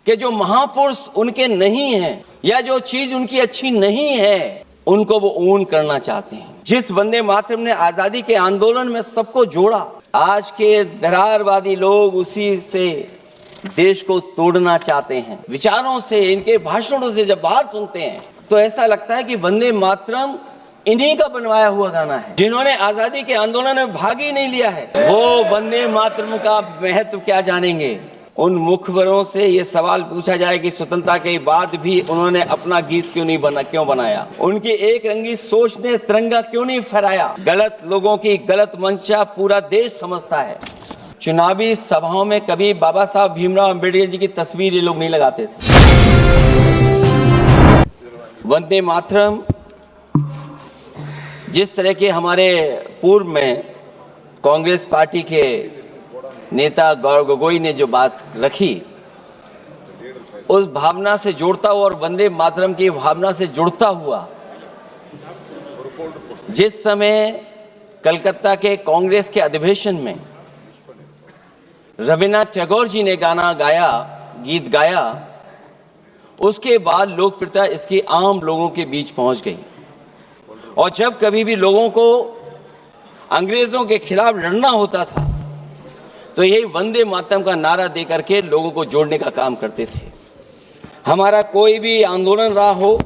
कि जो महापुरुष उनके नहीं हैं या जो चीज उनकी अच्छी नहीं है उनको वो ओन करना चाहते हैं। जिस वंदे मातरम ने आजादी के आंदोलन में सबको जोड़ा, आज के दरारवादी लोग उसी से देश को तोड़ना चाहते हैं। विचारों से, इनके भाषणों से जब बाहर सुनते हैं तो ऐसा लगता है कि वंदे मातरम इन्हीं का बनवाया हुआ गाना है। जिन्होंने आजादी के आंदोलन में भाग ही नहीं लिया है वो वंदे मातरम का महत्व क्या जानेंगे। उन मुखबरों से ये सवाल पूछा जाए कि स्वतंत्रता के बाद भी उन्होंने अपना गीत क्यों बनाया। उनकी एक रंगी सोच ने तिरंगा क्यों नहीं फहराया। गलत लोगों की गलत मंशा पूरा देश समझता है। चुनावी सभाओं में कभी बाबा साहब भीमराव अंबेडकर जी की तस्वीर ये लोग नहीं लगाते थे। वंदे मातरम जिस तरह के हमारे पूर्व में कांग्रेस पार्टी के नेता गौरव गोगोई ने जो बात रखी, उस भावना से जुड़ता हुआ और वंदे मातरम की भावना से जुड़ता हुआ जिस समय कलकत्ता के कांग्रेस के अधिवेशन में रविन्द्रनाथ टैगोर जी ने गीत गाया, उसके बाद लोकप्रियता इसकी आम लोगों के बीच पहुंच गई। और जब कभी भी लोगों को अंग्रेजों के खिलाफ लड़ना होता था तो यही वंदे मातरम का नारा दे करके लोगों को जोड़ने का काम करते थे। हमारा कोई भी आंदोलन रहा हो,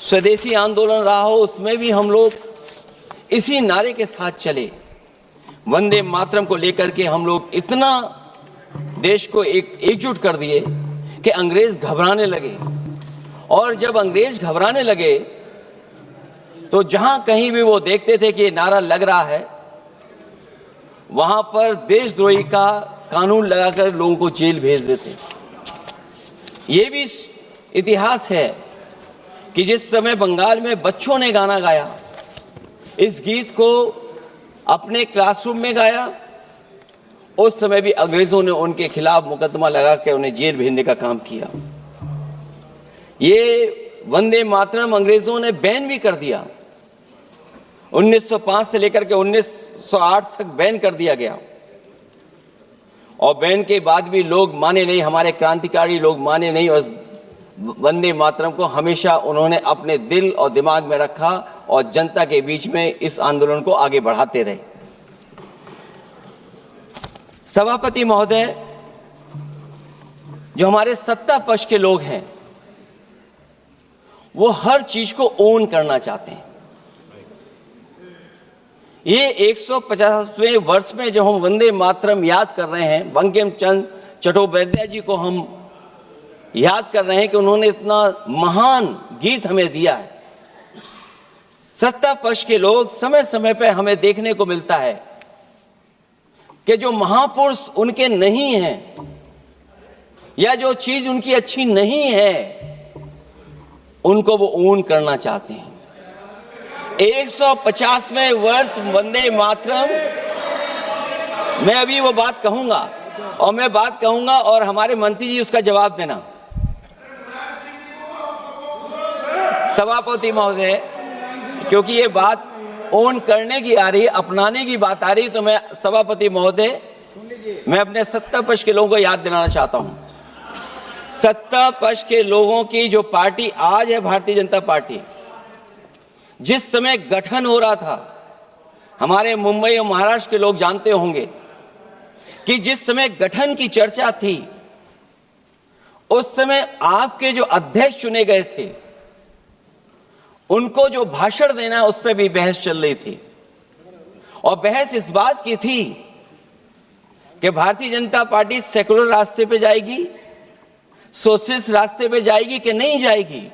स्वदेशी आंदोलन रहा हो, उसमें भी हम लोग इसी नारे के साथ चले। वंदे मातरम को लेकर के हम लोग इतना देश को एकजुट कर दिए कि अंग्रेज घबराने लगे। और जब अंग्रेज घबराने लगे तो जहां कहीं भी वो देखते थे कि ये नारा लग रहा है, वहां पर देशद्रोही का कानून लगाकर लोगों को जेल भेज देते। ये भी इतिहास है कि जिस समय बंगाल में बच्चों ने गाना गाया, इस गीत को अपने क्लासरूम में गाया, उस समय भी अंग्रेजों ने उनके खिलाफ मुकदमा लगा के उन्हें जेल भेजने का काम किया। ये वंदे मातरम अंग्रेजों ने बैन भी कर दिया। 1905 से लेकर के 1908 तक बैन कर दिया गया। और बैन के बाद भी लोग माने नहीं, हमारे क्रांतिकारी लोग माने नहीं और वंदे मातरम को हमेशा उन्होंने अपने दिल और दिमाग में रखा और जनता के बीच में इस आंदोलन को आगे बढ़ाते रहे। सभापति महोदय, जो हमारे सत्ता पक्ष के लोग हैं वो हर चीज को ओन करना चाहते हैं। ये 150वें वर्ष में जब हम वंदे मातरम याद कर रहे हैं, बंकिम चंद्र चट्टोपाध्याय जी को हम याद कर रहे हैं कि उन्होंने इतना महान गीत हमें दिया है। सत्ता पक्ष के लोग समय समय पर हमें देखने को मिलता है कि जो महापुरुष उनके नहीं हैं या जो चीज उनकी अच्छी नहीं है उनको वो ओन करना चाहते हैं। 150वें वर्ष वंदे मातरम, मैं अभी वो बात कहूंगा और मैं बात कहूंगा और हमारे मंत्री जी उसका जवाब देना। सभापति महोदय, क्योंकि ये बात ओन करने की आ रही, अपनाने की बात आ रही, तो मैं सभापति महोदय, मैं अपने सत्ता पक्ष के लोगों को याद दिलाना चाहता हूं। सत्ता पक्ष के लोगों की जो पार्टी आज है भारतीय जनता पार्टी, जिस समय गठन हो रहा था, हमारे मुंबई और महाराष्ट्र के लोग जानते होंगे कि जिस समय गठन की चर्चा थी उस समय आपके जो अध्यक्ष चुने गए थे उनको जो भाषण देना है उस पर भी बहस चल रही थी। और बहस इस बात की थी कि भारतीय जनता पार्टी सेकुलर रास्ते पे जाएगी, सोशलिस्ट रास्ते पे जाएगी कि नहीं जाएगी।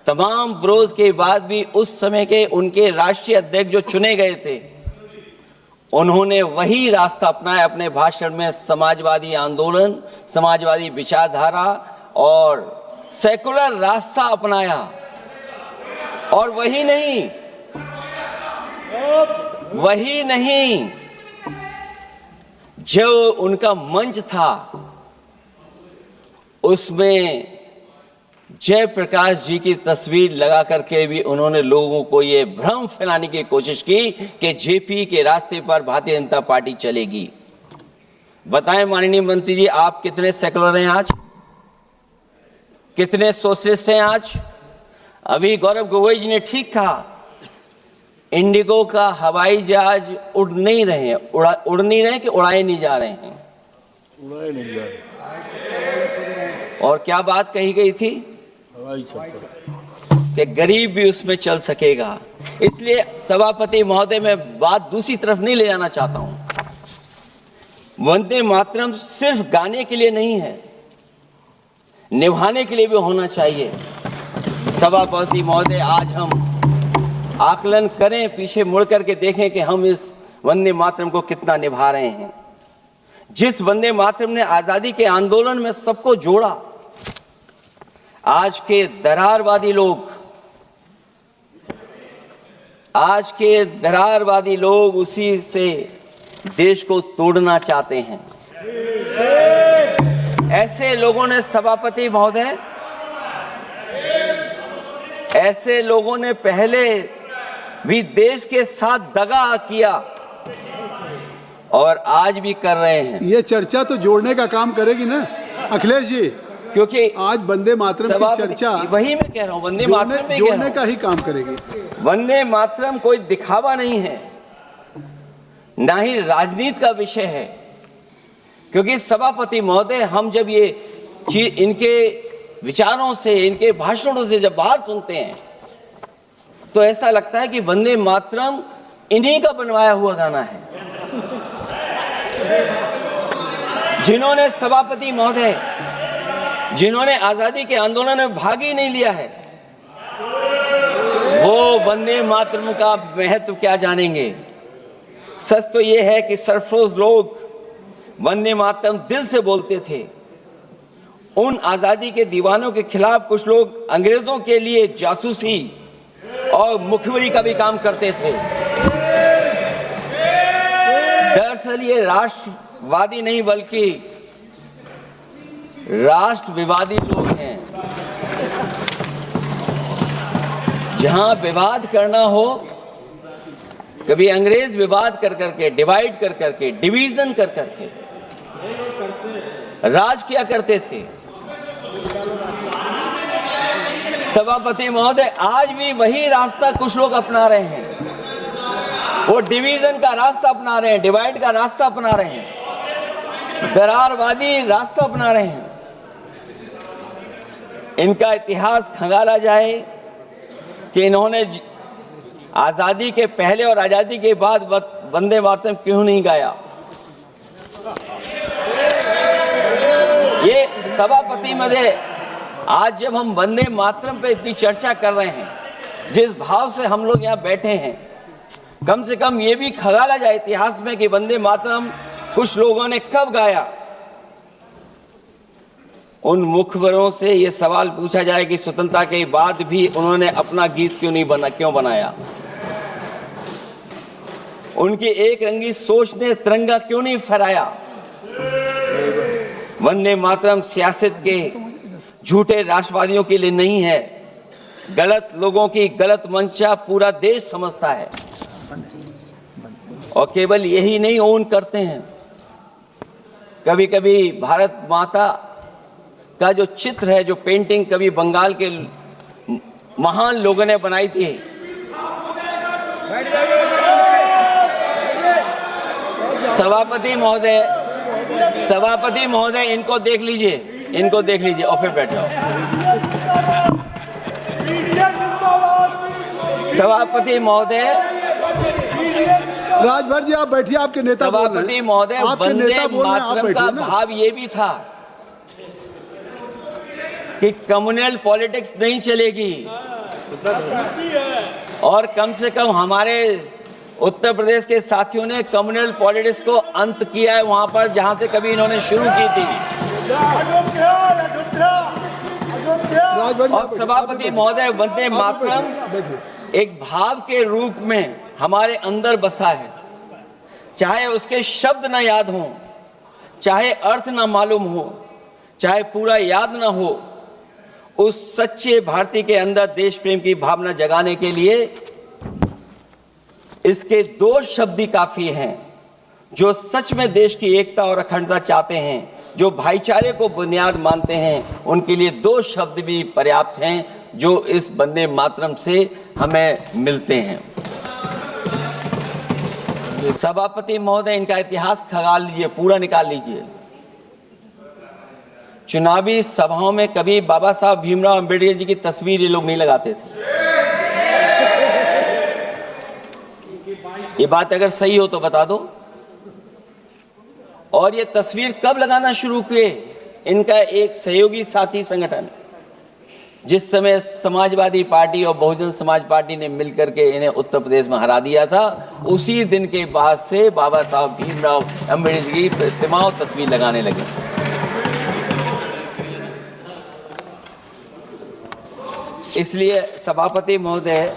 तमाम विरोध के बाद भी उस समय के उनके राष्ट्रीय अध्यक्ष जो चुने गए थे उन्होंने वही रास्ता अपनाया अपने भाषण में। समाजवादी आंदोलन, समाजवादी विचारधारा और सेकुलर रास्ता अपनाया। और वही नहीं, जो उनका मंच था उसमें जयप्रकाश जी की तस्वीर लगा करके भी उन्होंने लोगों को ये भ्रम फैलाने की कोशिश की कि जेपी के रास्ते पर भारतीय जनता पार्टी चलेगी। बताएं माननीय मंत्री जी, आप कितने सेकुलर हैं आज, कितने सोशलिस्ट हैं आज? अभी गौरव गोगोई जी ने ठीक कहा, इंडिगो का हवाई जहाज उड़ नहीं रहे हैं, उड़ नहीं रहे कि उड़ाए नहीं जा रहे हैं? उड़ाए नहीं जा रहे। और क्या बात कही गई थी हवाई चप्पल कि गरीब भी उसमें चल सकेगा। इसलिए सभापति महोदय, मैं बात दूसरी तरफ नहीं ले जाना चाहता हूं। वंदे मातरम सिर्फ गाने के लिए नहीं है, निभाने के लिए भी होना चाहिए। सभापति महोदय, आज हम आकलन करें, पीछे मुड़ करके देखें कि हम इस वंदे मातरम को कितना निभा रहे हैं। जिस वंदे मातरम ने आजादी के आंदोलन में सबको जोड़ा, आज के दरारवादी लोग उसी से देश को तोड़ना चाहते हैं। ऐसे लोगों ने, सभापति महोदय, ऐसे लोगों ने पहले भी देश के साथ दगा किया और आज भी कर रहे हैं। ये चर्चा तो जोड़ने का काम करेगी ना अखिलेश जी, क्योंकि आज वंदे मातरम की चर्चा, वही मैं कह रहा हूं, वंदे मातरम में जोड़ने का ही काम करेगी। वंदे मातरम कोई दिखावा नहीं है, ना ही राजनीति का विषय है। क्योंकि सभापति महोदय, हम जब ये चीज इनके विचारों से, इनके भाषणों से जब बाहर सुनते हैं तो ऐसा लगता है कि वंदे मातरम इन्हीं का बनवाया हुआ गाना है। जिन्होंने, सभापति महोदय, जिन्होंने आजादी के आंदोलन में भाग ही नहीं लिया है, वो वंदे मातरम का महत्व क्या जानेंगे? सच तो ये है कि सरफरोश लोग वंदे मातरम दिल से बोलते थे। उन आजादी के दीवानों के खिलाफ कुछ लोग अंग्रेजों के लिए जासूसी और मुखबिरी का भी काम करते थे। दरअसल ये राष्ट्रवादी नहीं बल्कि राष्ट्र विवादी लोग हैं। जहां विवाद करना हो, कभी अंग्रेज विवाद कर करके, डिवाइड कर करके, डिवीजन कर करके राज किया करते थे। सभापति महोदय, आज भी वही रास्ता कुछ लोग अपना रहे हैं। वो डिवीजन का रास्ता अपना रहे हैं, डिवाइड का रास्ता अपना रहे हैं, दरारवादी रास्ता अपना रहे हैं। इनका इतिहास खंगाला जाए कि इन्होंने आजादी के पहले और आजादी के बाद वंदे मातरम क्यों नहीं गाया। ये सभापति महोदय, आज जब हम वंदे मातरम पे इतनी चर्चा कर रहे हैं, जिस भाव से हम लोग यहाँ बैठे हैं, कम से कम ये भी खंगाला जाए इतिहास में कि वंदे मातरम कुछ लोगों ने कब गाया। उन मुखबरों से ये सवाल पूछा जाए कि स्वतंत्रता के बाद भी उन्होंने अपना गीत क्यों बनाया। उनकी एक रंगी सोच ने तिरंगा क्यों नहीं फहराया। वंदे मातरम सियासत के झूठे राष्ट्रवादियों के लिए नहीं है, गलत लोगों की गलत मंशा पूरा देश समझता है। और केवल यही नहीं ओन करते हैं, कभी कभी भारत माता का जो चित्र है, जो पेंटिंग कभी बंगाल के महान लोगों ने बनाई थी, सभापति महोदय, इनको देख लीजिए और फिर बैठ जाओ। सभापति महोदय, राजभर जी आप बैठिए, आपके नेता सभापति महोदय, वंदे मातरम का भाव ये भी था कि कम्युनल पॉलिटिक्स नहीं चलेगी। और कम से कम हमारे उत्तर प्रदेश के साथियों ने कम्युनल पॉलिटिक्स को अंत किया है वहां पर जहां से कभी इन्होंने शुरू की थी। और सभापति महोदय, वंदे मातरम एक भाव के रूप में हमारे अंदर बसा है। चाहे उसके शब्द ना याद हों, चाहे अर्थ ना मालूम हो, चाहे पूरा याद ना हो, उस सच्चे भारतीय के अंदर देश प्रेम की भावना जगाने के लिए इसके दो शब्द ही काफी हैं, जो सच में देश की एकता और अखंडता चाहते हैं, जो भाईचारे को बुनियाद मानते हैं, उनके लिए दो शब्द भी पर्याप्त हैं जो इस वंदे मातरम से हमें मिलते हैं। सभापति महोदय, इनका इतिहास खंगाल लीजिए, पूरा निकाल लीजिए। चुनावी सभाओं में कभी बाबा साहब भीमराव अंबेडकर जी की तस्वीर ये लोग नहीं लगाते थे। ये बात अगर सही हो तो बता दो। और ये तस्वीर कब लगाना शुरू किए? इनका एक सहयोगी साथी संगठन, जिस समय समाजवादी पार्टी और बहुजन समाज पार्टी ने मिलकर के इन्हें उत्तर प्रदेश में हरा दिया था, उसी दिन के बाद से बाबा साहब भीमराव अंबेडकर की प्रतिमा और तस्वीर लगाने लगे। इसलिए सभापति महोदय,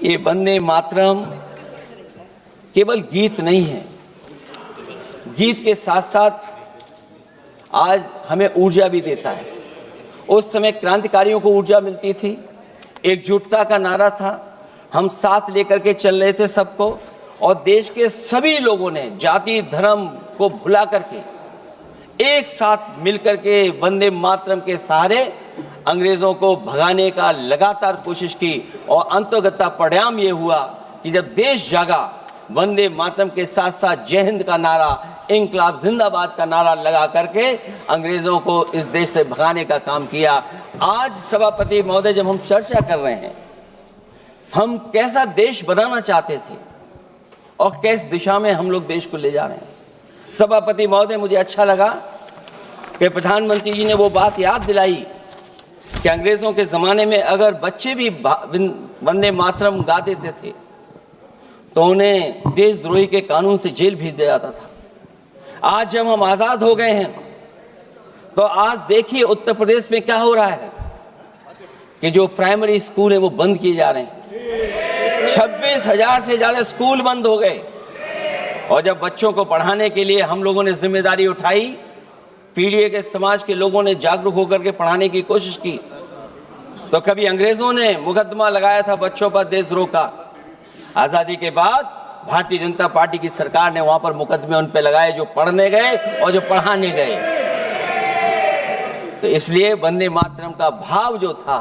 ये वंदे मातरम केवल गीत नहीं है, गीत के साथ साथ आज हमें ऊर्जा भी देता है। उस समय क्रांतिकारियों को ऊर्जा मिलती थी, एकजुटता का नारा था, हम साथ लेकर के चल रहे थे सबको, और देश के सभी लोगों ने जाति धर्म को भुला करके एक साथ मिलकर के वंदे मातरम के सहारे अंग्रेजों को भगाने का लगातार कोशिश की। और अंततः परिणाम ये हुआ कि जब देश जागा, वंदे मातरम के साथ साथ जय हिंद का नारा, इंकलाब जिंदाबाद का नारा लगा करके अंग्रेजों को इस देश से भगाने का काम किया। आज सभापति महोदय, जब हम चर्चा कर रहे हैं, हम कैसा देश बनाना चाहते थे और किस दिशा में हम लोग देश को ले जा रहे हैं। सभापति महोदय, मुझे अच्छा लगा कि प्रधानमंत्री जी ने वो बात याद दिलाई कि अंग्रेजों के जमाने में अगर बच्चे भी वंदे मातरम गा देते थे तो उन्हें देशद्रोही के कानून से जेल भेज दिया जाता था। आज जब हम आजाद हो गए हैं तो आज देखिए उत्तर प्रदेश में क्या हो रहा है कि जो प्राइमरी स्कूल है वो बंद किए जा रहे हैं। 26,000 से ज्यादा स्कूल बंद हो गए। और जब बच्चों को पढ़ाने के लिए हम लोगों ने जिम्मेदारी उठाई, पीढ़ी के समाज के लोगों ने जागरूक होकर के पढ़ाने की कोशिश की, तो कभी अंग्रेजों ने मुकदमा लगाया था बच्चों पर देशद्रोह का। आजादी के बाद भारतीय जनता पार्टी की सरकार ने वहां पर मुकदमे उन पे लगाए जो पढ़ने गए और जो पढ़ाने गए। तो इसलिए वंदे मातरम का भाव जो था,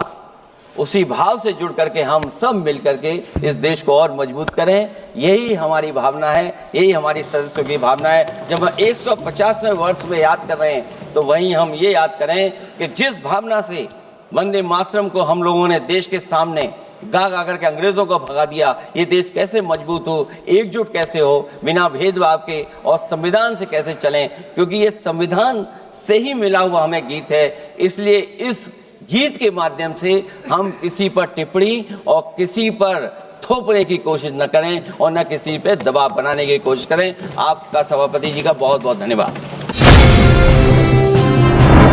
उसी भाव से जुड़ करके हम सब मिल करके इस देश को और मजबूत करें। यही हमारी भावना है, यही हमारी सदस्यों की भावना है। जब हम 150वें वर्ष में याद कर रहे हैं तो वहीं हम ये याद करें कि जिस भावना से वंदे मातरम को हम लोगों ने देश के सामने गा गा करके अंग्रेजों को भगा दिया, ये देश कैसे मजबूत हो, एकजुट कैसे हो, बिना भेदभाव के, और संविधान से कैसे चलें, क्योंकि ये संविधान से ही मिला हुआ हमें गीत है। इसलिए इस गीत के माध्यम से हम किसी पर टिप्पणी और किसी पर थोपने की कोशिश न करें और न किसी पे दबाव बनाने की कोशिश करें। आपका सभापति जी का बहुत बहुत धन्यवाद।